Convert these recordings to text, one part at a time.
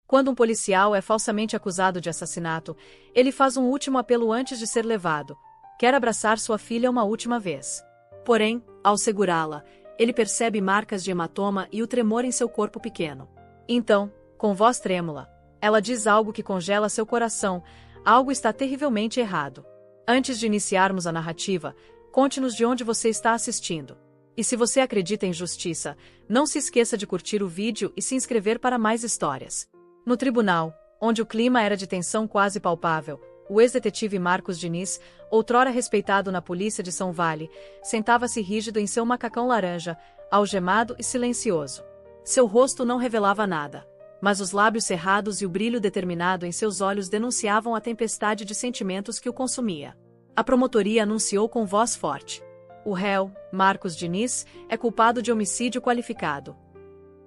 Quando um policial é falsamente acusado de assassinato, ele faz um último apelo antes de ser levado. Quer abraçar sua filha uma última vez. Porém, ao segurá-la, ele percebe marcas de hematoma e o tremor em seu corpo pequeno. Então, com voz trêmula, ela diz algo que congela seu coração: algo está terrivelmente errado. Antes de iniciarmos a narrativa, conte-nos de onde você está assistindo. E se você acredita em justiça, não se esqueça de curtir o vídeo e se inscrever para mais histórias. No tribunal, onde o clima era de tensão quase palpável, o ex-detetive Marcos Diniz, outrora respeitado na polícia de São Vale, sentava-se rígido em seu macacão laranja, algemado e silencioso. Seu rosto não revelava nada, mas os lábios cerrados e o brilho determinado em seus olhos denunciavam a tempestade de sentimentos que o consumia. A promotoria anunciou com voz forte: o réu, Marcos Diniz, é culpado de homicídio qualificado.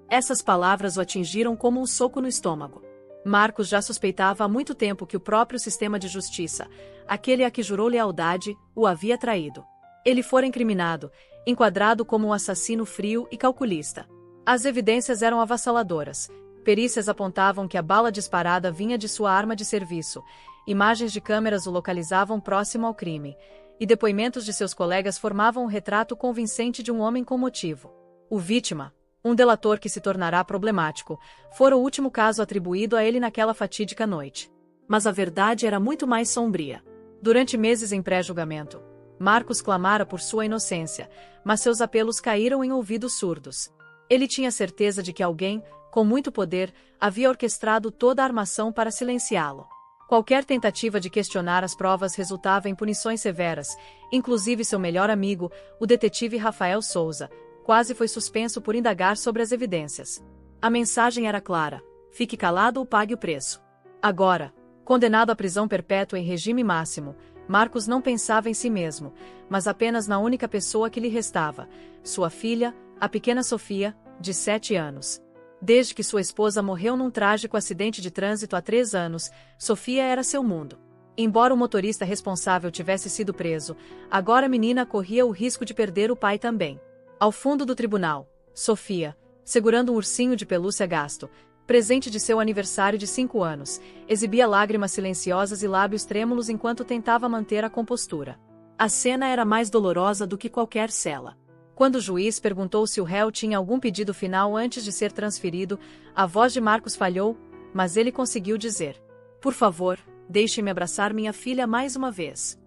Essas palavras o atingiram como um soco no estômago. Marcos já suspeitava há muito tempo que o próprio sistema de justiça, aquele a que jurou lealdade, o havia traído. Ele fora incriminado, enquadrado como um assassino frio e calculista. As evidências eram avassaladoras. Perícias apontavam que a bala disparada vinha de sua arma de serviço, imagens de câmeras o localizavam próximo ao crime, e depoimentos de seus colegas formavam um retrato convincente de um homem com motivo. O vítima, um delator que se tornará problemático, fora o último caso atribuído a ele naquela fatídica noite. Mas a verdade era muito mais sombria. Durante meses em pré-julgamento, Marcos clamara por sua inocência, mas seus apelos caíram em ouvidos surdos. Ele tinha certeza de que alguém, com muito poder, havia orquestrado toda a armação para silenciá-lo. Qualquer tentativa de questionar as provas resultava em punições severas, inclusive seu melhor amigo, o detetive Rafael Souza, quase foi suspenso por indagar sobre as evidências. A mensagem era clara: fique calado ou pague o preço. Agora, condenado à prisão perpétua em regime máximo, Marcos não pensava em si mesmo, mas apenas na única pessoa que lhe restava: sua filha, a pequena Sofia, de 7 anos. Desde que sua esposa morreu num trágico acidente de trânsito há 3 anos, Sofia era seu mundo. Embora o motorista responsável tivesse sido preso, agora a menina corria o risco de perder o pai também. Ao fundo do tribunal, Sofia, segurando um ursinho de pelúcia gasto, presente de seu aniversário de 5 anos, exibia lágrimas silenciosas e lábios trêmulos enquanto tentava manter a compostura. A cena era mais dolorosa do que qualquer cela. Quando o juiz perguntou se o réu tinha algum pedido final antes de ser transferido, a voz de Marcos falhou, mas ele conseguiu dizer: por favor, deixe-me abraçar minha filha mais uma vez.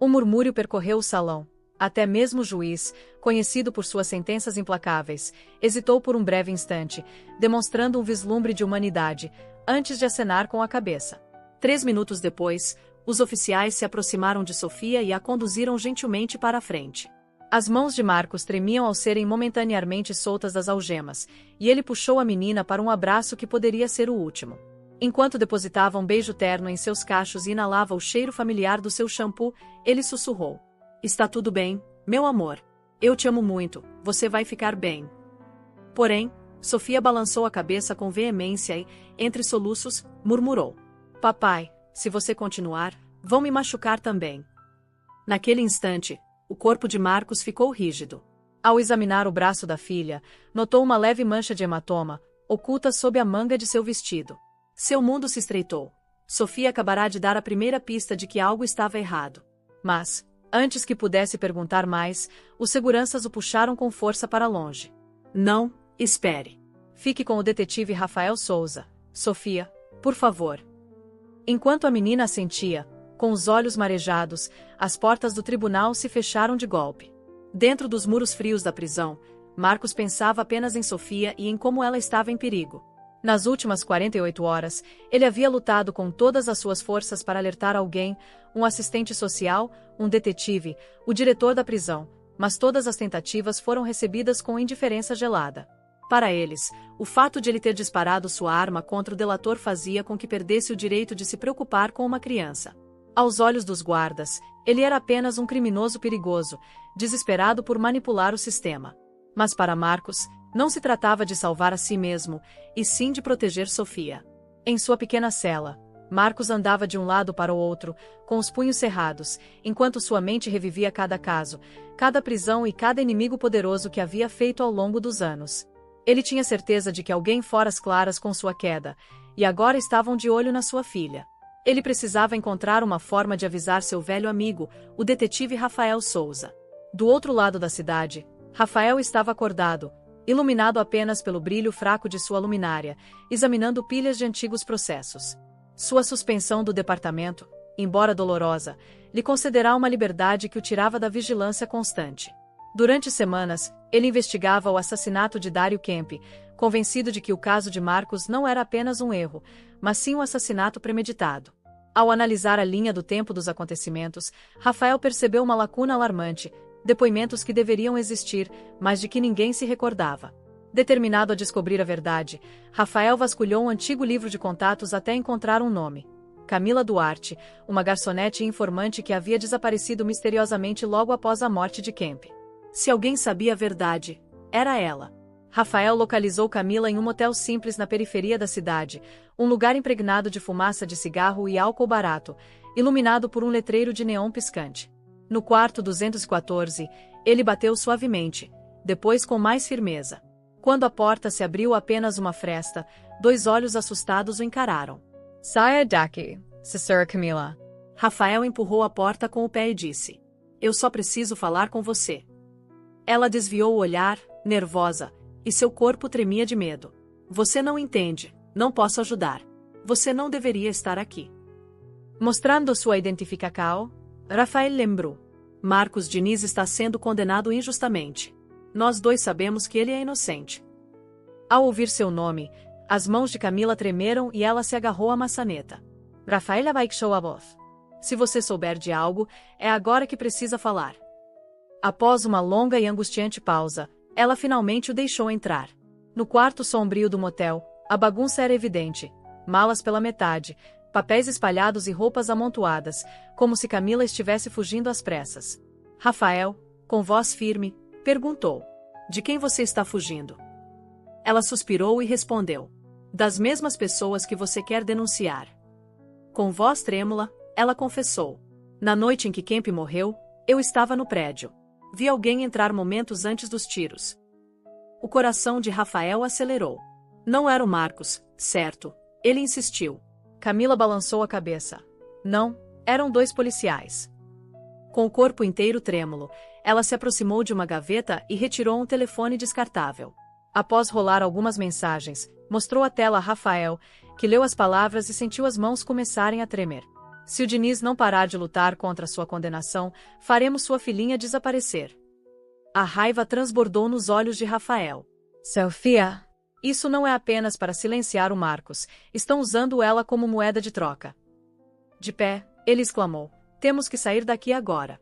Um murmúrio percorreu o salão. Até mesmo o juiz, conhecido por suas sentenças implacáveis, hesitou por um breve instante, demonstrando um vislumbre de humanidade, antes de acenar com a cabeça. 3 minutos depois, os oficiais se aproximaram de Sofia e a conduziram gentilmente para a frente. As mãos de Marcos tremiam ao serem momentaneamente soltas das algemas, e ele puxou a menina para um abraço que poderia ser o último. Enquanto depositava um beijo terno em seus cachos e inalava o cheiro familiar do seu shampoo, ele sussurrou: está tudo bem, meu amor. Eu te amo muito, você vai ficar bem. Porém, Sofia balançou a cabeça com veemência e, entre soluços, murmurou: papai, se você continuar, vão me machucar também. Naquele instante, o corpo de Marcos ficou rígido. Ao examinar o braço da filha, notou uma leve mancha de hematoma, oculta sob a manga de seu vestido. Seu mundo se estreitou. Sofia acabará de dar a primeira pista de que algo estava errado. Mas, antes que pudesse perguntar mais, os seguranças o puxaram com força para longe. Não, espere. Fique com o detetive Rafael Souza. Sofia, por favor. Enquanto a menina assentia, com os olhos marejados, as portas do tribunal se fecharam de golpe. Dentro dos muros frios da prisão, Marcos pensava apenas em Sofia e em como ela estava em perigo. Nas últimas 48 horas, ele havia lutado com todas as suas forças para alertar alguém, um assistente social, um detetive, o diretor da prisão, mas todas as tentativas foram recebidas com indiferença gelada. Para eles, o fato de ele ter disparado sua arma contra o delator fazia com que perdesse o direito de se preocupar com uma criança. Aos olhos dos guardas, ele era apenas um criminoso perigoso, desesperado por manipular o sistema. Mas para Marcos, não se tratava de salvar a si mesmo, e sim de proteger Sofia. Em sua pequena cela, Marcos andava de um lado para o outro, com os punhos cerrados, enquanto sua mente revivia cada caso, cada prisão e cada inimigo poderoso que havia feito ao longo dos anos. Ele tinha certeza de que alguém fora às claras com sua queda, e agora estavam de olho na sua filha. Ele precisava encontrar uma forma de avisar seu velho amigo, o detetive Rafael Souza. Do outro lado da cidade, Rafael estava acordado, iluminado apenas pelo brilho fraco de sua luminária, examinando pilhas de antigos processos. Sua suspensão do departamento, embora dolorosa, lhe concederá uma liberdade que o tirava da vigilância constante. Durante semanas, ele investigava o assassinato de Dário Kemp, convencido de que o caso de Marcos não era apenas um erro, mas sim um assassinato premeditado. Ao analisar a linha do tempo dos acontecimentos, Rafael percebeu uma lacuna alarmante, depoimentos que deveriam existir, mas de que ninguém se recordava. Determinado a descobrir a verdade, Rafael vasculhou um antigo livro de contatos até encontrar um nome. Camila Duarte, uma garçonete e informante que havia desaparecido misteriosamente logo após a morte de Kemp. Se alguém sabia a verdade, era ela. Rafael localizou Camila em um motel simples na periferia da cidade, um lugar impregnado de fumaça de cigarro e álcool barato, iluminado por um letreiro de neon piscante. No quarto 214, ele bateu suavemente, depois com mais firmeza. Quando a porta se abriu apenas uma fresta, 2 olhos assustados o encararam. Saia daqui, Sra. Camila. Rafael empurrou a porta com o pé e disse: Eu só preciso falar com você. Ela desviou o olhar, nervosa, e seu corpo tremia de medo. Você não entende, não posso ajudar. Você não deveria estar aqui. Mostrando sua identificação, Rafael lembrou. Marcos Diniz está sendo condenado injustamente. Nós dois sabemos que ele é inocente. Ao ouvir seu nome, as mãos de Camila tremeram e ela se agarrou à maçaneta. Rafael abaixou a voz. Se você souber de algo, é agora que precisa falar. Após uma longa e angustiante pausa, ela finalmente o deixou entrar. No quarto sombrio do motel, a bagunça era evidente. Malas pela metade, papéis espalhados e roupas amontoadas, como se Camila estivesse fugindo às pressas. Rafael, com voz firme, perguntou: De quem você está fugindo? Ela suspirou e respondeu: Das mesmas pessoas que você quer denunciar. Com voz trêmula, ela confessou: Na noite em que Kemp morreu, eu estava no prédio. Vi alguém entrar momentos antes dos tiros. O coração de Rafael acelerou. Não era o Marcos, certo? Ele insistiu. Camila balançou a cabeça. Não, eram 2 policiais. Com o corpo inteiro trêmulo, ela se aproximou de uma gaveta e retirou um telefone descartável. Após rolar algumas mensagens, mostrou a tela a Rafael, que leu as palavras e sentiu as mãos começarem a tremer. Se o Diniz não parar de lutar contra sua condenação, faremos sua filhinha desaparecer. A raiva transbordou nos olhos de Rafael. Sofia. Isso não é apenas para silenciar o Marcos, estão usando ela como moeda de troca. De pé, ele exclamou: Temos que sair daqui agora.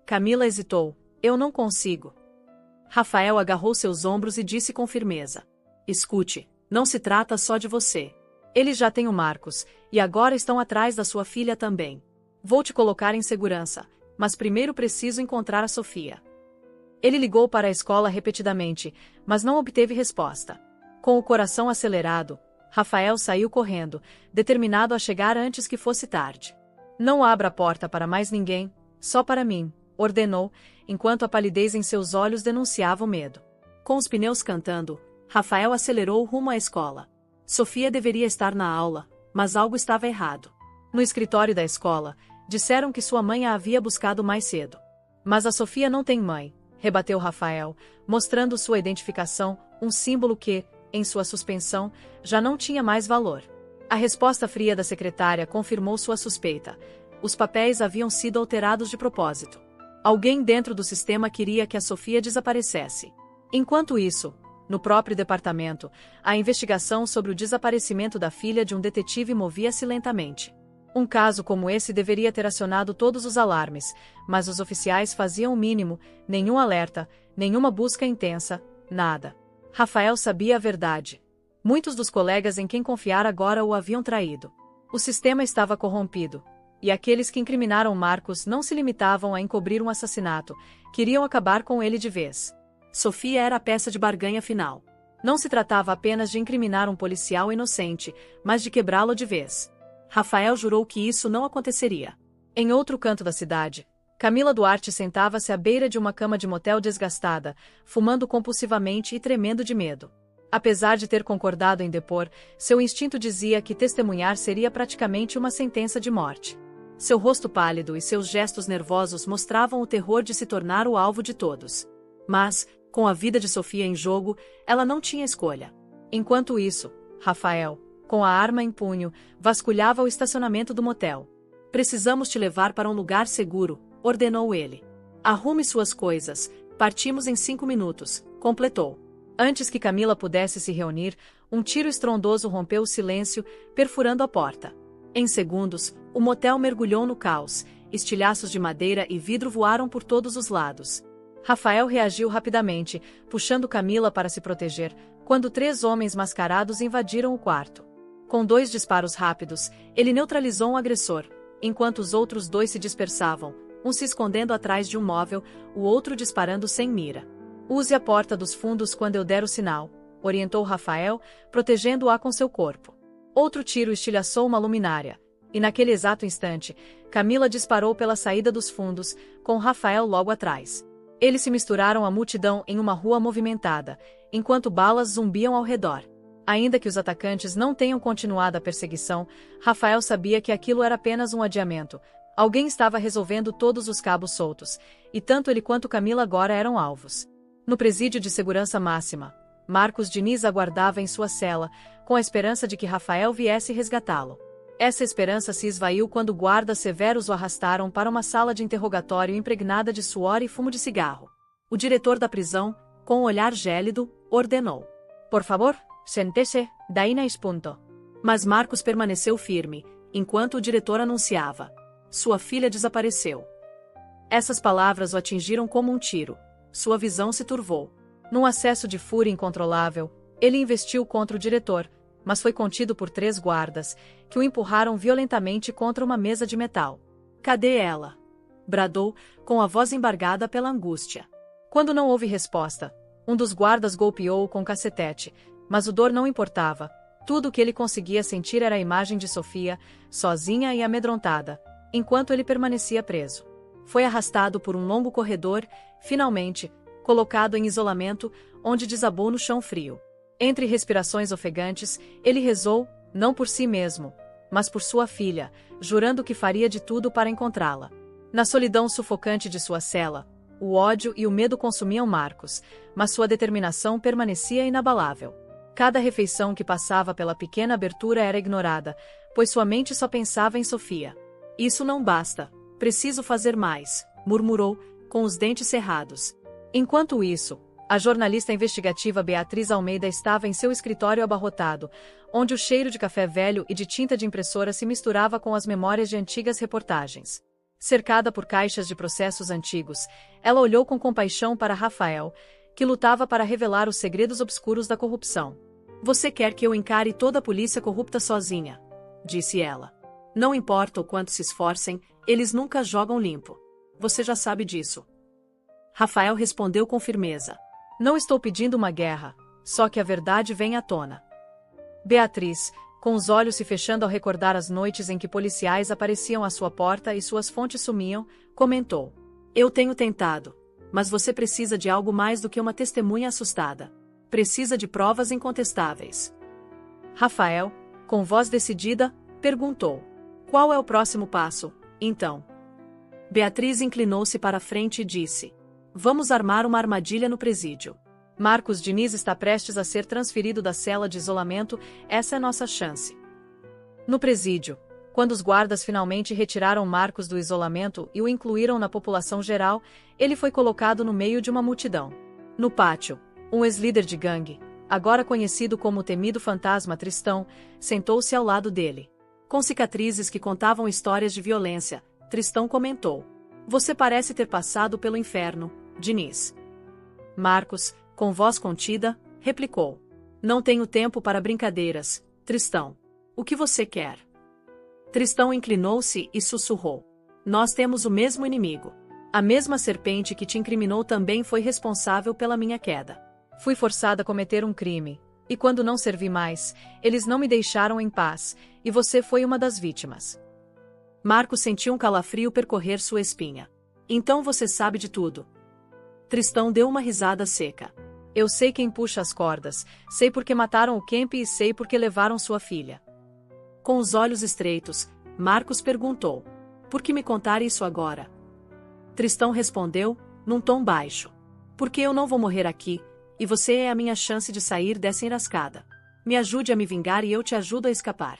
Camila hesitou: Eu não consigo. Rafael agarrou seus ombros e disse com firmeza: Escute, não se trata só de você. Eles já têm o Marcos, e agora estão atrás da sua filha também. Vou te colocar em segurança, mas primeiro preciso encontrar a Sofia. Ele ligou para a escola repetidamente, mas não obteve resposta. Com o coração acelerado, Rafael saiu correndo, determinado a chegar antes que fosse tarde. Não abra a porta para mais ninguém, só para mim, ordenou, enquanto a palidez em seus olhos denunciava o medo. Com os pneus cantando, Rafael acelerou rumo à escola. Sofia deveria estar na aula, mas algo estava errado. No escritório da escola, disseram que sua mãe a havia buscado mais cedo. Mas a Sofia não tem mãe, rebateu Rafael, mostrando sua identificação, um símbolo que, em sua suspensão, já não tinha mais valor. A resposta fria da secretária confirmou sua suspeita. Os papéis haviam sido alterados de propósito. Alguém dentro do sistema queria que a Sofia desaparecesse. Enquanto isso, no próprio departamento, a investigação sobre o desaparecimento da filha de um detetive movia-se lentamente. Um caso como esse deveria ter acionado todos os alarmes, mas os oficiais faziam o mínimo, nenhum alerta, nenhuma busca intensa, nada. Rafael sabia a verdade. Muitos dos colegas em quem confiara agora o haviam traído. O sistema estava corrompido, e aqueles que incriminaram Marcos não se limitavam a encobrir um assassinato, queriam acabar com ele de vez. Sofia era a peça de barganha final. Não se tratava apenas de incriminar um policial inocente, mas de quebrá-lo de vez. Rafael jurou que isso não aconteceria. Em outro canto da cidade, Camila Duarte sentava-se à beira de uma cama de motel desgastada, fumando compulsivamente e tremendo de medo. Apesar de ter concordado em depor, seu instinto dizia que testemunhar seria praticamente uma sentença de morte. Seu rosto pálido e seus gestos nervosos mostravam o terror de se tornar o alvo de todos. Mas, com a vida de Sofia em jogo, ela não tinha escolha. Enquanto isso, Rafael, com a arma em punho, vasculhava o estacionamento do motel. Precisamos te levar para um lugar seguro, ordenou ele. Arrume suas coisas, partimos em 5 minutos, completou. Antes que Camila pudesse se reunir, um tiro estrondoso rompeu o silêncio, perfurando a porta. Em segundos, o motel mergulhou no caos, estilhaços de madeira e vidro voaram por todos os lados. Rafael reagiu rapidamente, puxando Camila para se proteger, quando 3 homens mascarados invadiram o quarto. Com 2 disparos rápidos, ele neutralizou um agressor, enquanto os outros 2 se dispersavam, um se escondendo atrás de um móvel, o outro disparando sem mira. Use a porta dos fundos quando eu der o sinal, orientou Rafael, protegendo-a com seu corpo. Outro tiro estilhaçou uma luminária, e naquele exato instante, Camila disparou pela saída dos fundos, com Rafael logo atrás. Eles se misturaram à multidão em uma rua movimentada, enquanto balas zumbiam ao redor. Ainda que os atacantes não tenham continuado a perseguição, Rafael sabia que aquilo era apenas um adiamento. Alguém estava resolvendo todos os cabos soltos, e tanto ele quanto Camila agora eram alvos. No presídio de segurança máxima, Marcos Diniz aguardava em sua cela, com a esperança de que Rafael viesse resgatá-lo. Essa esperança se esvaiu quando guardas severos o arrastaram para uma sala de interrogatório impregnada de suor e fumo de cigarro. O diretor da prisão, com um olhar gélido, ordenou: "Por favor, sente-se, daí na espunto." Mas Marcos permaneceu firme, enquanto o diretor anunciava: "Sua filha desapareceu." Essas palavras o atingiram como um tiro. Sua visão se turvou. Num acesso de fúria incontrolável, ele investiu contra o diretor, mas foi contido por 3 guardas, que o empurraram violentamente contra uma mesa de metal. "Cadê ela?" bradou, com a voz embargada pela angústia. Quando não houve resposta, um dos guardas golpeou-o com um cacetete, mas o dor não importava. Tudo o que ele conseguia sentir era a imagem de Sofia, sozinha e amedrontada, enquanto ele permanecia preso. Foi arrastado por um longo corredor, finalmente, colocado em isolamento, onde desabou no chão frio. Entre respirações ofegantes, ele rezou, não por si mesmo, mas por sua filha, jurando que faria de tudo para encontrá-la. Na solidão sufocante de sua cela, o ódio e o medo consumiam Marcos, mas sua determinação permanecia inabalável. Cada refeição que passava pela pequena abertura era ignorada, pois sua mente só pensava em Sofia. "Isso não basta. Preciso fazer mais", murmurou, com os dentes cerrados. Enquanto isso, a jornalista investigativa Beatriz Almeida estava em seu escritório abarrotado, onde o cheiro de café velho e de tinta de impressora se misturava com as memórias de antigas reportagens. Cercada por caixas de processos antigos, ela olhou com compaixão para Rafael, que lutava para revelar os segredos obscuros da corrupção. "Você quer que eu encare toda a polícia corrupta sozinha?", disse ela. "Não importa o quanto se esforcem, eles nunca jogam limpo. Você já sabe disso." Rafael respondeu com firmeza: "Não estou pedindo uma guerra, só que a verdade vem à tona." Beatriz, com os olhos se fechando ao recordar as noites em que policiais apareciam à sua porta e suas fontes sumiam, comentou: "Eu tenho tentado, mas você precisa de algo mais do que uma testemunha assustada. Precisa de provas incontestáveis." Rafael, com voz decidida, perguntou: "Qual é o próximo passo, então?" Beatriz inclinou-se para a frente e disse: "Vamos armar uma armadilha no presídio. Marcos Diniz está prestes a ser transferido da cela de isolamento, essa é nossa chance." No presídio, quando os guardas finalmente retiraram Marcos do isolamento e o incluíram na população geral, ele foi colocado no meio de uma multidão. No pátio, um ex-líder de gangue, agora conhecido como o temido fantasma Tristão, sentou-se ao lado dele. Com cicatrizes que contavam histórias de violência, Tristão comentou: "Você parece ter passado pelo inferno, Diniz." Marcos, com voz contida, replicou: "Não tenho tempo para brincadeiras, Tristão. O que você quer?" Tristão inclinou-se e sussurrou: "Nós temos o mesmo inimigo. A mesma serpente que te incriminou também foi responsável pela minha queda. Fui forçada a cometer um crime, e quando não servi mais, eles não me deixaram em paz, e você foi uma das vítimas." Marcos sentiu um calafrio percorrer sua espinha. "Então você sabe de tudo." Tristão deu uma risada seca. Eu sei quem puxa as cordas, sei porque mataram o Kemp e sei porque levaram sua filha. Com os olhos estreitos, Marcos perguntou: por que me contar isso agora? Tristão respondeu, num tom baixo: porque eu não vou morrer aqui, e você é a minha chance de sair dessa enrascada. Me ajude a me vingar e eu te ajudo a escapar.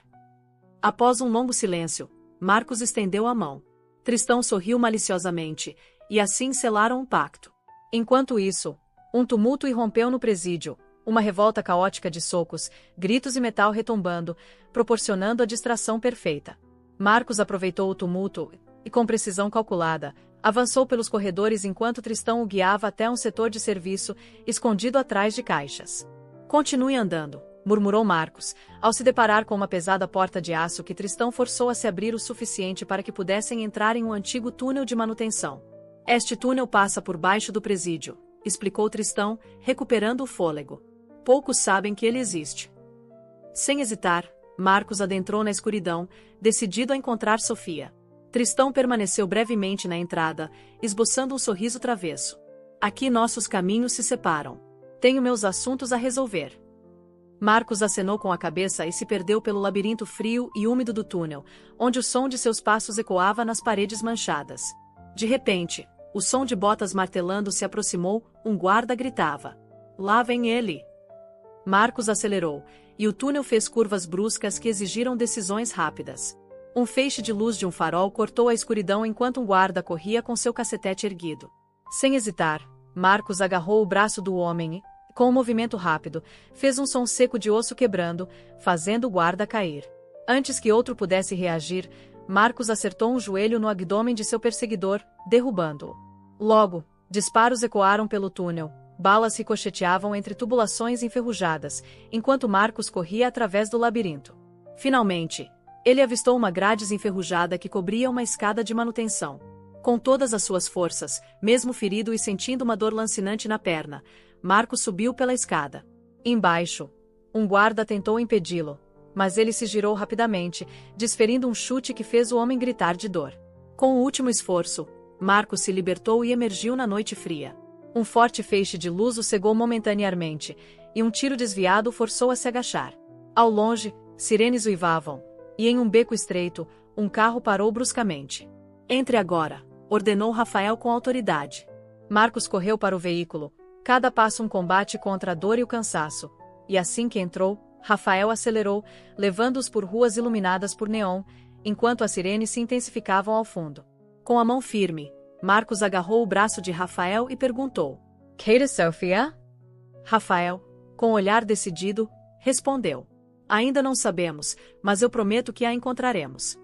Após um longo silêncio, Marcos estendeu a mão. Tristão sorriu maliciosamente, e assim selaram um pacto. Enquanto isso, um tumulto irrompeu no presídio, uma revolta caótica de socos, gritos e metal retombando, proporcionando a distração perfeita. Marcos aproveitou o tumulto e, com precisão calculada, avançou pelos corredores enquanto Tristão o guiava até um setor de serviço, escondido atrás de caixas. Continue andando, murmurou Marcos, ao se deparar com uma pesada porta de aço que Tristão forçou a se abrir o suficiente para que pudessem entrar em um antigo túnel de manutenção. Este túnel passa por baixo do presídio, explicou Tristão, recuperando o fôlego. Poucos sabem que ele existe. Sem hesitar, Marcos adentrou na escuridão, decidido a encontrar Sofia. Tristão permaneceu brevemente na entrada, esboçando um sorriso travesso. Aqui nossos caminhos se separam. Tenho meus assuntos a resolver. Marcos acenou com a cabeça e se perdeu pelo labirinto frio e úmido do túnel, onde o som de seus passos ecoava nas paredes manchadas. De repente, o som de botas martelando se aproximou, um guarda gritava: lá vem ele! Marcos acelerou, e o túnel fez curvas bruscas que exigiram decisões rápidas. Um feixe de luz de um farol cortou a escuridão enquanto um guarda corria com seu cacetete erguido. Sem hesitar, Marcos agarrou o braço do homem e, com um movimento rápido, fez um som seco de osso quebrando, fazendo o guarda cair. Antes que outro pudesse reagir, Marcos acertou um joelho no abdômen de seu perseguidor, derrubando-o. Logo, disparos ecoaram pelo túnel, balas ricocheteavam entre tubulações enferrujadas, enquanto Marcos corria através do labirinto. Finalmente, ele avistou uma grade enferrujada que cobria uma escada de manutenção. Com todas as suas forças, mesmo ferido e sentindo uma dor lancinante na perna, Marcos subiu pela escada. Embaixo, um guarda tentou impedi-lo, mas ele se girou rapidamente, desferindo um chute que fez o homem gritar de dor. Com o último esforço, Marcos se libertou e emergiu na noite fria. Um forte feixe de luz o cegou momentaneamente, e um tiro desviado o forçou a se agachar. Ao longe, sirenes uivavam, e em um beco estreito, um carro parou bruscamente. Entre agora, ordenou Rafael com autoridade. Marcos correu para o veículo, cada passo um combate contra a dor e o cansaço, e assim que entrou, Rafael acelerou, levando-os por ruas iluminadas por neon, enquanto as sirenes se intensificavam ao fundo. Com a mão firme, Marcos agarrou o braço de Rafael e perguntou: Kate Sofia? Rafael, com olhar decidido, respondeu: ainda não sabemos, mas eu prometo que a encontraremos.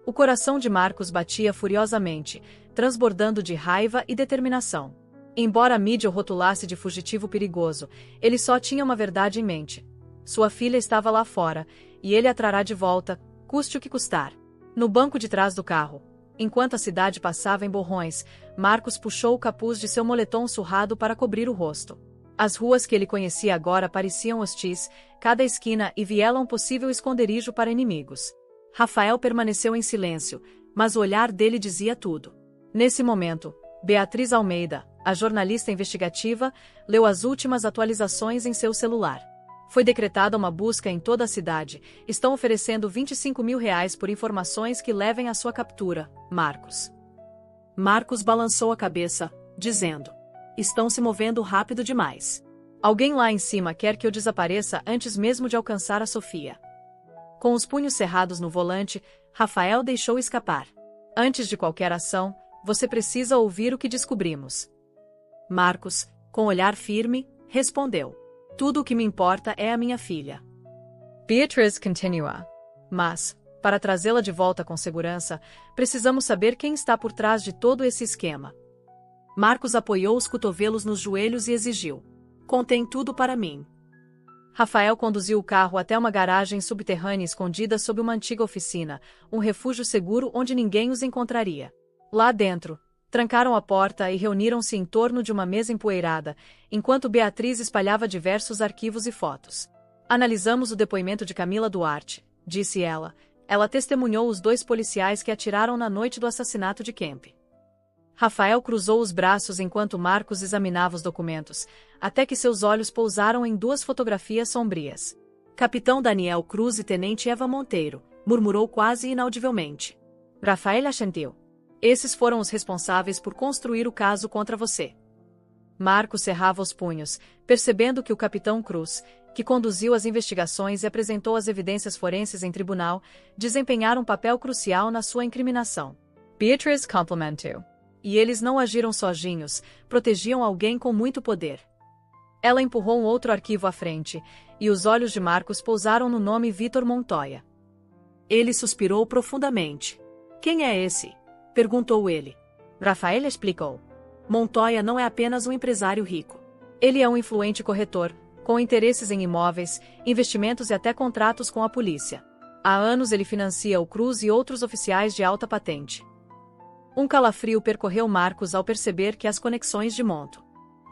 O coração de Marcos batia furiosamente, transbordando de raiva e determinação. Embora a mídia o rotulasse de fugitivo perigoso, ele só tinha uma verdade em mente. Sua filha estava lá fora, e ele a trará de volta, custe o que custar. No banco de trás do carro, enquanto a cidade passava em borrões, Marcos puxou o capuz de seu moletom surrado para cobrir o rosto. As ruas que ele conhecia agora pareciam hostis, cada esquina e viela um possível esconderijo para inimigos. Rafael permaneceu em silêncio, mas o olhar dele dizia tudo. Nesse momento, Beatriz Almeida, a jornalista investigativa, leu as últimas atualizações em seu celular. Foi decretada uma busca em toda a cidade. Estão oferecendo R$25 mil por informações que levem à sua captura, Marcos. Marcos balançou a cabeça, dizendo: estão se movendo rápido demais. Alguém lá em cima quer que eu desapareça antes mesmo de alcançar a Sofia. Com os punhos cerrados no volante, Rafael deixou escapar. Antes de qualquer ação, você precisa ouvir o que descobrimos. Marcos, com olhar firme, respondeu: tudo o que me importa é a minha filha. Beatriz continua. Mas, para trazê-la de volta com segurança, precisamos saber quem está por trás de todo esse esquema. Marcos apoiou os cotovelos nos joelhos e exigiu: contém tudo para mim. Rafael conduziu o carro até uma garagem subterrânea escondida sob uma antiga oficina, um refúgio seguro onde ninguém os encontraria. Lá dentro, trancaram a porta e reuniram-se em torno de uma mesa empoeirada, enquanto Beatriz espalhava diversos arquivos e fotos. Analisamos o depoimento de Camila Duarte, disse ela. Ela testemunhou os 2 policiais que atiraram na noite do assassinato de Kemp. Rafael cruzou os braços enquanto Marcos examinava os documentos, até que seus olhos pousaram em duas fotografias sombrias. Capitão Daniel Cruz e Tenente Eva Monteiro, murmurou quase inaudivelmente. Rafael assentiu. Esses foram os responsáveis por construir o caso contra você. Marcos cerrava os punhos, percebendo que o capitão Cruz, que conduziu as investigações e apresentou as evidências forenses em tribunal, desempenharam um papel crucial na sua incriminação. Beatriz complementou. E eles não agiram sozinhos, protegiam alguém com muito poder. Ela empurrou um outro arquivo à frente, e os olhos de Marcos pousaram no nome Vitor Montoya. Ele suspirou profundamente. Quem é esse? Perguntou ele. Rafael explicou. Montoya não é apenas um empresário rico. Ele é um influente corretor, com interesses em imóveis, investimentos e até contratos com a polícia. Há anos ele financia o Cruz e outros oficiais de alta patente. Um calafrio percorreu Marcos ao perceber que as conexões de Monto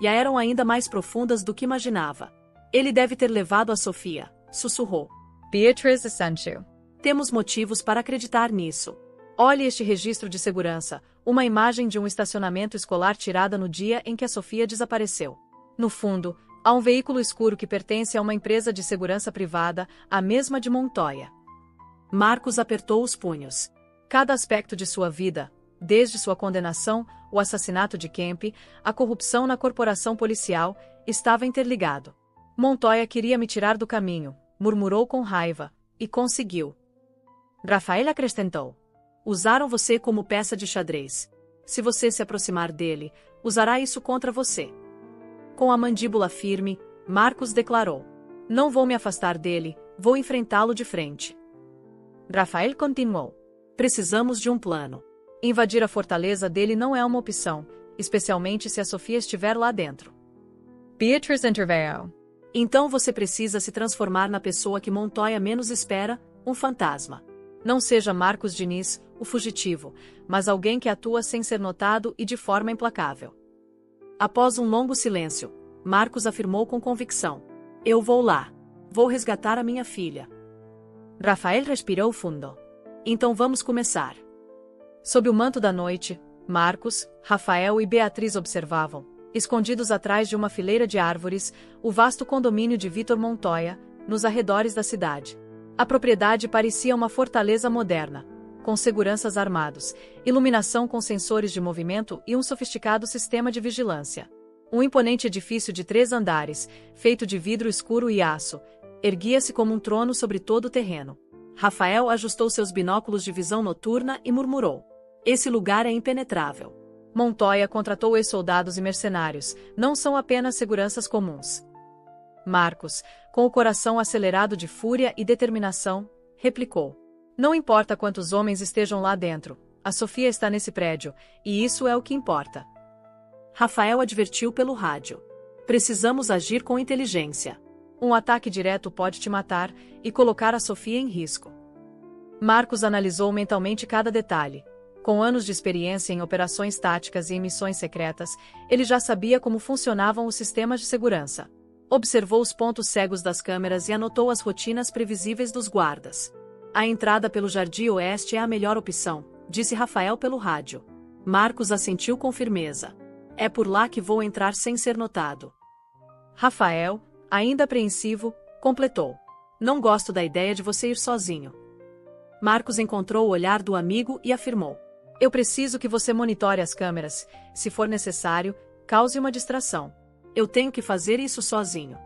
eram ainda mais profundas do que imaginava. Ele deve ter levado a Sofia, sussurrou. Beatriz assentiu. Temos motivos para acreditar nisso. Olhe este registro de segurança, uma imagem de um estacionamento escolar tirada no dia em que a Sofia desapareceu. No fundo, há um veículo escuro que pertence a uma empresa de segurança privada, a mesma de Montoya. Marcos apertou os punhos. Cada aspecto de sua vida, desde sua condenação, o assassinato de Kemp, a corrupção na corporação policial, estava interligado. Montoya queria me tirar do caminho, murmurou com raiva, e conseguiu. Rafael acrescentou. Usaram você como peça de xadrez. Se você se aproximar dele, usará isso contra você. Com a mandíbula firme, Marcos declarou. Não vou me afastar dele, vou enfrentá-lo de frente. Rafael continuou. Precisamos de um plano. Invadir a fortaleza dele não é uma opção, especialmente se a Sofia estiver lá dentro. Beatriz interveio. Então você precisa se transformar na pessoa que Montoya menos espera, um fantasma. Não seja Marcos Diniz, o fugitivo, mas alguém que atua sem ser notado e de forma implacável. Após um longo silêncio, Marcos afirmou com convicção. Eu vou lá. Vou resgatar a minha filha. Rafael respirou fundo. Então vamos começar. Sob o manto da noite, Marcos, Rafael e Beatriz observavam, escondidos atrás de uma fileira de árvores, o vasto condomínio de Vitor Montoya, nos arredores da cidade. A propriedade parecia uma fortaleza moderna, com seguranças armados, iluminação com sensores de movimento e um sofisticado sistema de vigilância. Um imponente edifício de 3 andares, feito de vidro escuro e aço, erguia-se como um trono sobre todo o terreno. Rafael ajustou seus binóculos de visão noturna e murmurou. Esse lugar é impenetrável. Montoya contratou ex-soldados e mercenários, não são apenas seguranças comuns. Marcos, com o coração acelerado de fúria e determinação, replicou. Não importa quantos homens estejam lá dentro, a Sofia está nesse prédio, e isso é o que importa. Rafael advertiu pelo rádio. Precisamos agir com inteligência. Um ataque direto pode te matar e colocar a Sofia em risco. Marcos analisou mentalmente cada detalhe. Com anos de experiência em operações táticas e em missões secretas, ele já sabia como funcionavam os sistemas de segurança. Observou os pontos cegos das câmeras e anotou as rotinas previsíveis dos guardas. A entrada pelo Jardim Oeste é a melhor opção, disse Rafael pelo rádio. Marcos assentiu com firmeza. É por lá que vou entrar sem ser notado. Rafael, ainda apreensivo, completou. Não gosto da ideia de você ir sozinho. Marcos encontrou o olhar do amigo e afirmou. Eu preciso que você monitore as câmeras, se for necessário, cause uma distração. Eu tenho que fazer isso sozinho.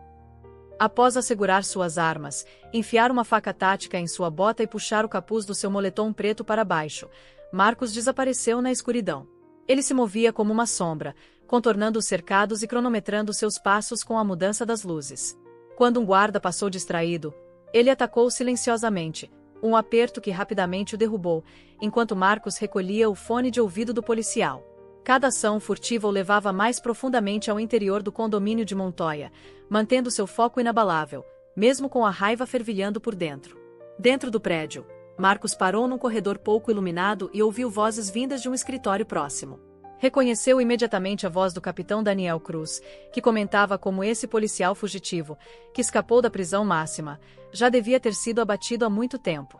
Após assegurar suas armas, enfiar uma faca tática em sua bota e puxar o capuz do seu moletom preto para baixo, Marcos desapareceu na escuridão. Ele se movia como uma sombra, contornando os cercados e cronometrando seus passos com a mudança das luzes. Quando um guarda passou distraído, ele atacou silenciosamente, um aperto que rapidamente o derrubou, enquanto Marcos recolhia o fone de ouvido do policial. Cada ação furtiva o levava mais profundamente ao interior do condomínio de Montoya, mantendo seu foco inabalável, mesmo com a raiva fervilhando por dentro. Dentro do prédio, Marcos parou num corredor pouco iluminado e ouviu vozes vindas de um escritório próximo. Reconheceu imediatamente a voz do capitão Daniel Cruz, que comentava como esse policial fugitivo, que escapou da prisão máxima, já devia ter sido abatido há muito tempo.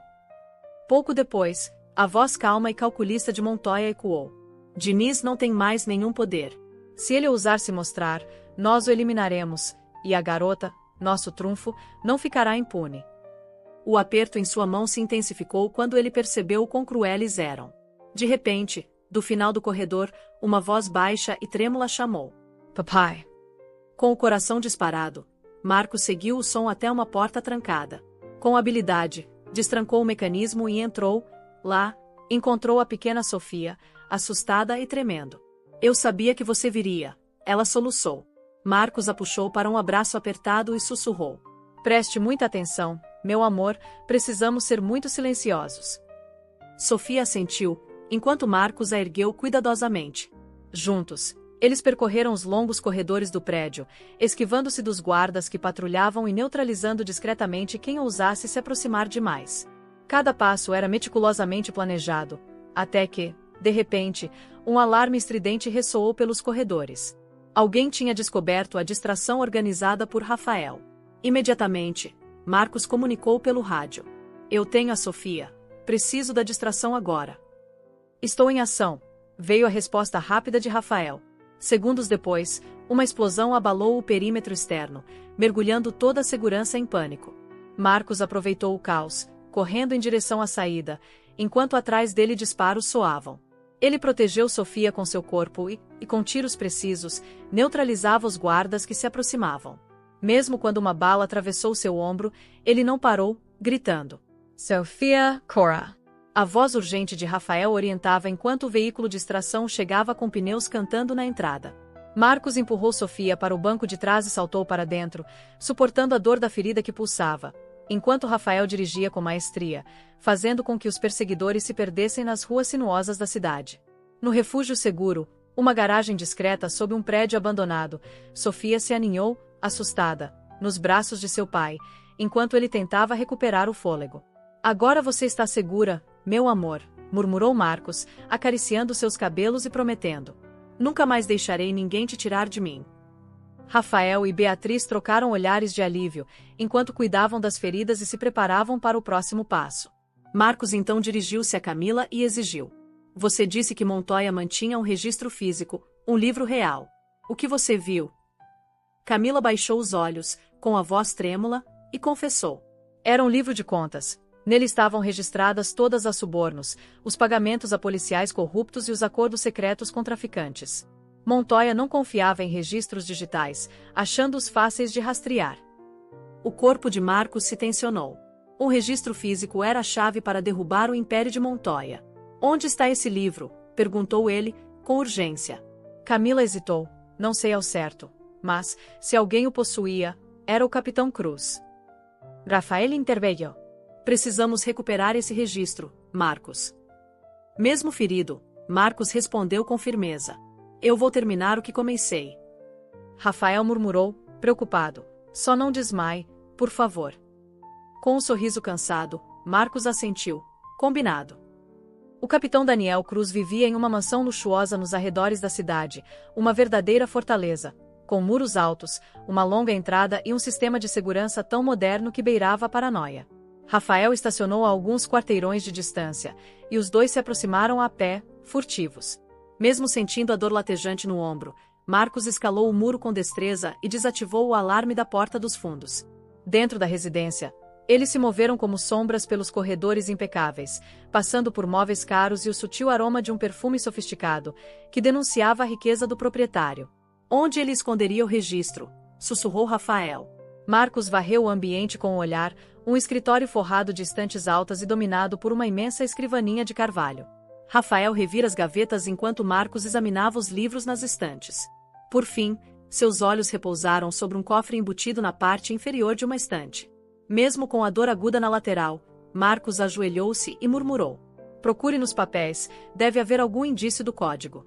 Pouco depois, a voz calma e calculista de Montoya ecoou. Diniz não tem mais nenhum poder. Se ele ousar se mostrar, nós o eliminaremos, e a garota, nosso trunfo, não ficará impune. O aperto em sua mão se intensificou quando ele percebeu o quão cruéis eram. De repente, do final do corredor, uma voz baixa e trêmula chamou: Papai. Com o coração disparado, Marcos seguiu o som até uma porta trancada. Com habilidade, destrancou o mecanismo e entrou. Lá, encontrou a pequena Sofia, assustada e tremendo. Eu sabia que você viria, ela soluçou. Marcos a puxou para um abraço apertado e sussurrou: Preste muita atenção, meu amor, precisamos ser muito silenciosos. Sofia assentiu, enquanto Marcos a ergueu cuidadosamente. Juntos, eles percorreram os longos corredores do prédio, esquivando-se dos guardas que patrulhavam e neutralizando discretamente quem ousasse se aproximar demais. Cada passo era meticulosamente planejado, até que, de repente, um alarme estridente ressoou pelos corredores. Alguém tinha descoberto a distração organizada por Rafael. Imediatamente, Marcos comunicou pelo rádio: Eu tenho a Sofia. Preciso da distração agora. Estou em ação, veio a resposta rápida de Rafael. Segundos depois, uma explosão abalou o perímetro externo, mergulhando toda a segurança em pânico. Marcos aproveitou o caos, correndo em direção à saída, enquanto atrás dele disparos soavam. Ele protegeu Sofia com seu corpo e, com tiros precisos, neutralizava os guardas que se aproximavam. Mesmo quando uma bala atravessou seu ombro, ele não parou, gritando: Sofia, Cora. A voz urgente de Rafael orientava enquanto o veículo de extração chegava com pneus cantando na entrada. Marcos empurrou Sofia para o banco de trás e saltou para dentro, suportando a dor da ferida que pulsava, enquanto Rafael dirigia com maestria, fazendo com que os perseguidores se perdessem nas ruas sinuosas da cidade. No refúgio seguro, uma garagem discreta sob um prédio abandonado, Sofia se aninhou, assustada, nos braços de seu pai, enquanto ele tentava recuperar o fôlego. Agora você está segura, meu amor, murmurou Marcos, acariciando seus cabelos e prometendo: Nunca mais deixarei ninguém te tirar de mim. Rafael e Beatriz trocaram olhares de alívio, enquanto cuidavam das feridas e se preparavam para o próximo passo. Marcos então dirigiu-se a Camila e exigiu: Você disse que Montoya mantinha um registro físico, um livro real. O que você viu? Camila baixou os olhos, com a voz trêmula, e confessou: Era um livro de contas. Nele estavam registradas todas as subornos, os pagamentos a policiais corruptos e os acordos secretos com traficantes. Montoya não confiava em registros digitais, achando-os fáceis de rastrear. O corpo de Marcos se tensionou. Um registro físico era a chave para derrubar o império de Montoya. Onde está esse livro? Perguntou ele, com urgência. Camila hesitou. Não sei ao certo. Mas, se alguém o possuía, era o Capitão Cruz. Rafael interveio. Precisamos recuperar esse registro, Marcos. Mesmo ferido, Marcos respondeu com firmeza: Eu vou terminar o que comecei. Rafael murmurou, preocupado: Só não desmaie, por favor. Com um sorriso cansado, Marcos assentiu: Combinado. O capitão Daniel Cruz vivia em uma mansão luxuosa nos arredores da cidade, uma verdadeira fortaleza, com muros altos, uma longa entrada e um sistema de segurança tão moderno que beirava a paranoia. Rafael estacionou a alguns quarteirões de distância, e os dois se aproximaram a pé, furtivos. Mesmo sentindo a dor latejante no ombro, Marcos escalou o muro com destreza e desativou o alarme da porta dos fundos. Dentro da residência, eles se moveram como sombras pelos corredores impecáveis, passando por móveis caros e o sutil aroma de um perfume sofisticado, que denunciava a riqueza do proprietário. Onde ele esconderia o registro? Sussurrou Rafael. Marcos varreu o ambiente com o olhar, um escritório forrado de estantes altas e dominado por uma imensa escrivaninha de carvalho. Rafael revira as gavetas enquanto Marcos examinava os livros nas estantes. Por fim, seus olhos repousaram sobre um cofre embutido na parte inferior de uma estante. Mesmo com a dor aguda na lateral, Marcos ajoelhou-se e murmurou: Procure nos papéis, deve haver algum indício do código.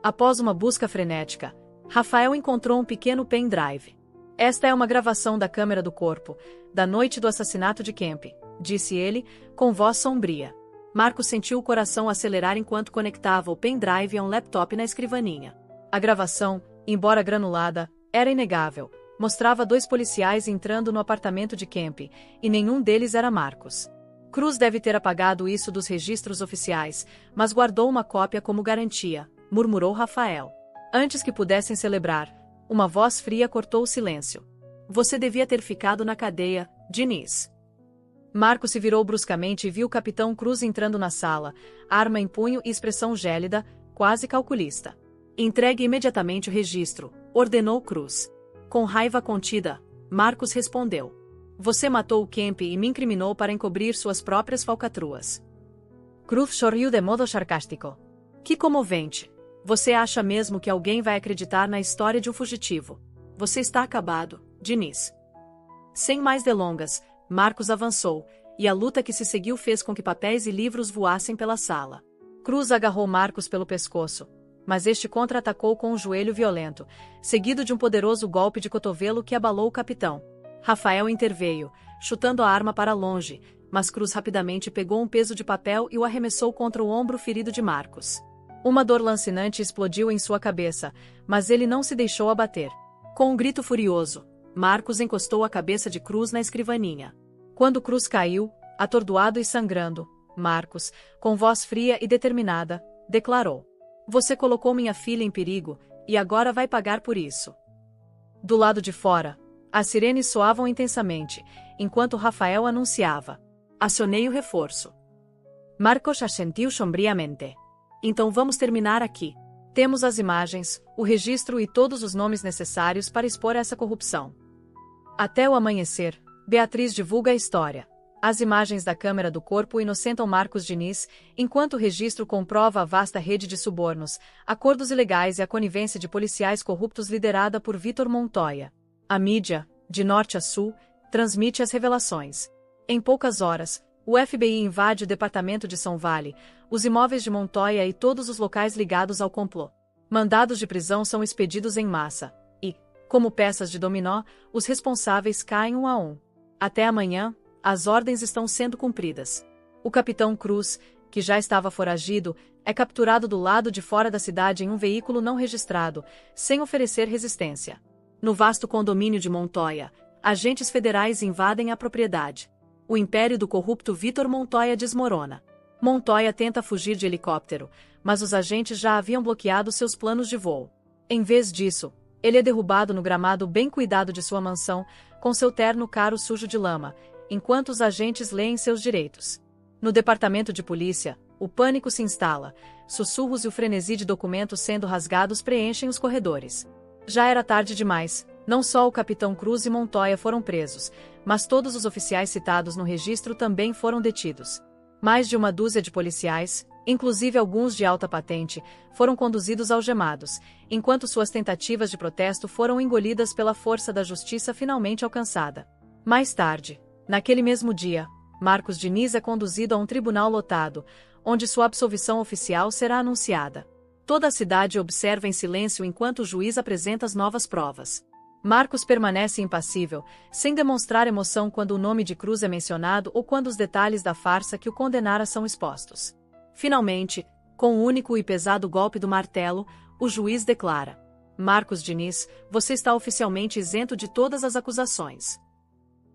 Após uma busca frenética, Rafael encontrou um pequeno pendrive. Esta é uma gravação da câmera do corpo, da noite do assassinato de Kemp, disse ele, com voz sombria. Marcos sentiu o coração acelerar enquanto conectava o pendrive a um laptop na escrivaninha. A gravação, embora granulada, era inegável. Mostrava 2 policiais entrando no apartamento de Kemp, e nenhum deles era Marcos. Cruz deve ter apagado isso dos registros oficiais, mas guardou uma cópia como garantia, murmurou Rafael. Antes que pudessem celebrar, uma voz fria cortou o silêncio. Você devia ter ficado na cadeia, Diniz. Marcos se virou bruscamente e viu o capitão Cruz entrando na sala, arma em punho e expressão gélida, quase calculista. Entregue imediatamente o registro, ordenou Cruz. Com raiva contida, Marcos respondeu. Você matou o Kemp e me incriminou para encobrir suas próprias falcatruas. Cruz sorriu de modo sarcástico. Que comovente! Você acha mesmo que alguém vai acreditar na história de um fugitivo? Você está acabado, Diniz. Sem mais delongas, Marcos avançou, e a luta que se seguiu fez com que papéis e livros voassem pela sala. Cruz agarrou Marcos pelo pescoço, mas este contra-atacou com um joelho violento, seguido de um poderoso golpe de cotovelo que abalou o capitão. Rafael interveio, chutando a arma para longe, mas Cruz rapidamente pegou um peso de papel e o arremessou contra o ombro ferido de Marcos. Uma dor lancinante explodiu em sua cabeça, mas ele não se deixou abater. Com um grito furioso, Marcos encostou a cabeça de Cruz na escrivaninha. Quando Cruz caiu, atordoado e sangrando, Marcos, com voz fria e determinada, declarou: Você colocou minha filha em perigo, e agora vai pagar por isso. Do lado de fora, as sirenes soavam intensamente, enquanto Rafael anunciava: Acionei o reforço. Marcos assentiu sombriamente. Então vamos terminar aqui. Temos as imagens, o registro e todos os nomes necessários para expor essa corrupção. Até o amanhecer, Beatriz divulga a história. As imagens da câmera do corpo inocentam Marcos Diniz, enquanto o registro comprova a vasta rede de subornos, acordos ilegais e a conivência de policiais corruptos liderada por Vitor Montoya. A mídia, de norte a sul, transmite as revelações. Em poucas horas, o FBI invade o departamento de São Vale, os imóveis de Montoya e todos os locais ligados ao complô. Mandados de prisão são expedidos em massa, e, como peças de dominó, os responsáveis caem um a um. Até amanhã, as ordens estão sendo cumpridas. O capitão Cruz, que já estava foragido, é capturado do lado de fora da cidade em um veículo não registrado, sem oferecer resistência. No vasto condomínio de Montoya, agentes federais invadem a propriedade. O império do corrupto Vitor Montoya desmorona. Montoya tenta fugir de helicóptero, mas os agentes já haviam bloqueado seus planos de voo. Em vez disso, ele é derrubado no gramado bem cuidado de sua mansão, com seu terno caro sujo de lama, enquanto os agentes leem seus direitos. No departamento de polícia, o pânico se instala, sussurros e o frenesi de documentos sendo rasgados preenchem os corredores. Já era tarde demais, não só o capitão Cruz e Montoya foram presos, mas todos os oficiais citados no registro também foram detidos. Mais de uma dúzia de policiais, inclusive alguns de alta patente, foram conduzidos algemados, enquanto suas tentativas de protesto foram engolidas pela força da justiça finalmente alcançada. Mais tarde, naquele mesmo dia, Marcos Diniz é conduzido a um tribunal lotado, onde sua absolvição oficial será anunciada. Toda a cidade observa em silêncio enquanto o juiz apresenta as novas provas. Marcos permanece impassível, sem demonstrar emoção quando o nome de Cruz é mencionado ou quando os detalhes da farsa que o condenara são expostos. Finalmente, com o único e pesado golpe do martelo, o juiz declara: Marcos Diniz, você está oficialmente isento de todas as acusações.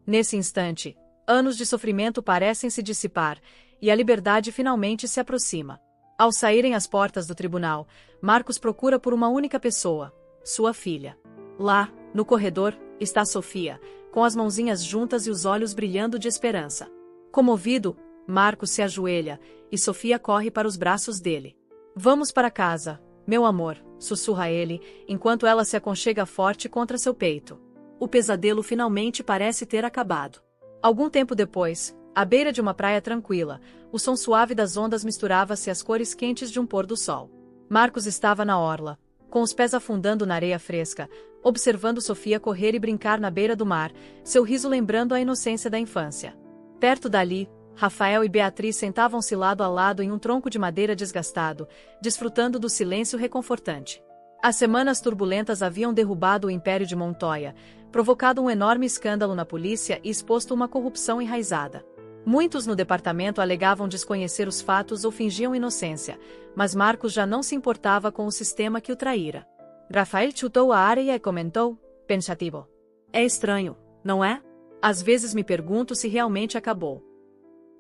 Nesse instante, anos de sofrimento parecem se dissipar, e a liberdade finalmente se aproxima. Ao saírem às portas do tribunal, Marcos procura por uma única pessoa: sua filha. Lá, no corredor, está Sofia, com as mãozinhas juntas e os olhos brilhando de esperança. Comovido, Marcos se ajoelha, e Sofia corre para os braços dele. Vamos para casa, meu amor, sussurra ele, enquanto ela se aconchega forte contra seu peito. O pesadelo finalmente parece ter acabado. Algum tempo depois, à beira de uma praia tranquila, o som suave das ondas misturava-se às cores quentes de um pôr do sol. Marcos estava na orla, com os pés afundando na areia fresca, observando Sofia correr e brincar na beira do mar, seu riso lembrando a inocência da infância. Perto dali, Rafael e Beatriz sentavam-se lado a lado em um tronco de madeira desgastado, desfrutando do silêncio reconfortante. As semanas turbulentas haviam derrubado o império de Montoya, provocado um enorme escândalo na polícia e exposto uma corrupção enraizada. Muitos no departamento alegavam desconhecer os fatos ou fingiam inocência, mas Marcos já não se importava com o sistema que o traíra. Rafael chutou a areia e comentou, pensativo: É estranho, não é? Às vezes me pergunto se realmente acabou.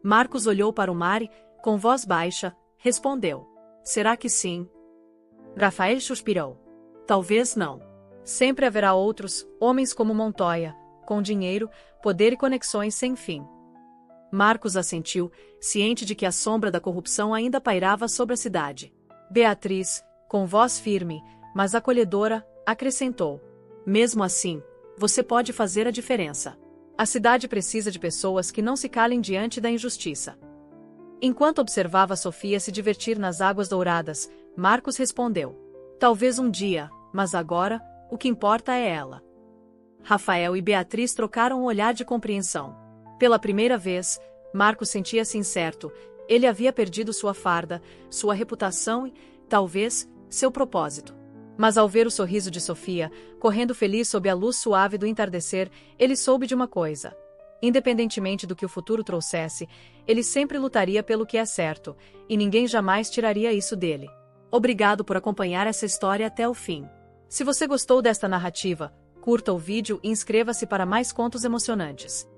Marcos olhou para o mar e, com voz baixa, respondeu: será que sim? Rafael suspirou. Talvez não. Sempre haverá outros, homens como Montoya, com dinheiro, poder e conexões sem fim. Marcos assentiu, ciente de que a sombra da corrupção ainda pairava sobre a cidade. Beatriz, com voz firme, mas acolhedora, acrescentou: mesmo assim, você pode fazer a diferença. A cidade precisa de pessoas que não se calem diante da injustiça. Enquanto observava Sofia se divertir nas águas douradas, Marcos respondeu: talvez um dia, mas agora, o que importa é ela. Rafael e Beatriz trocaram um olhar de compreensão. Pela primeira vez, Marcos sentia-se incerto. Ele havia perdido sua farda, sua reputação e, talvez, seu propósito. Mas ao ver o sorriso de Sofia, correndo feliz sob a luz suave do entardecer, ele soube de uma coisa. Independentemente do que o futuro trouxesse, ele sempre lutaria pelo que é certo, e ninguém jamais tiraria isso dele. Obrigado por acompanhar essa história até o fim. Se você gostou desta narrativa, curta o vídeo e inscreva-se para mais contos emocionantes.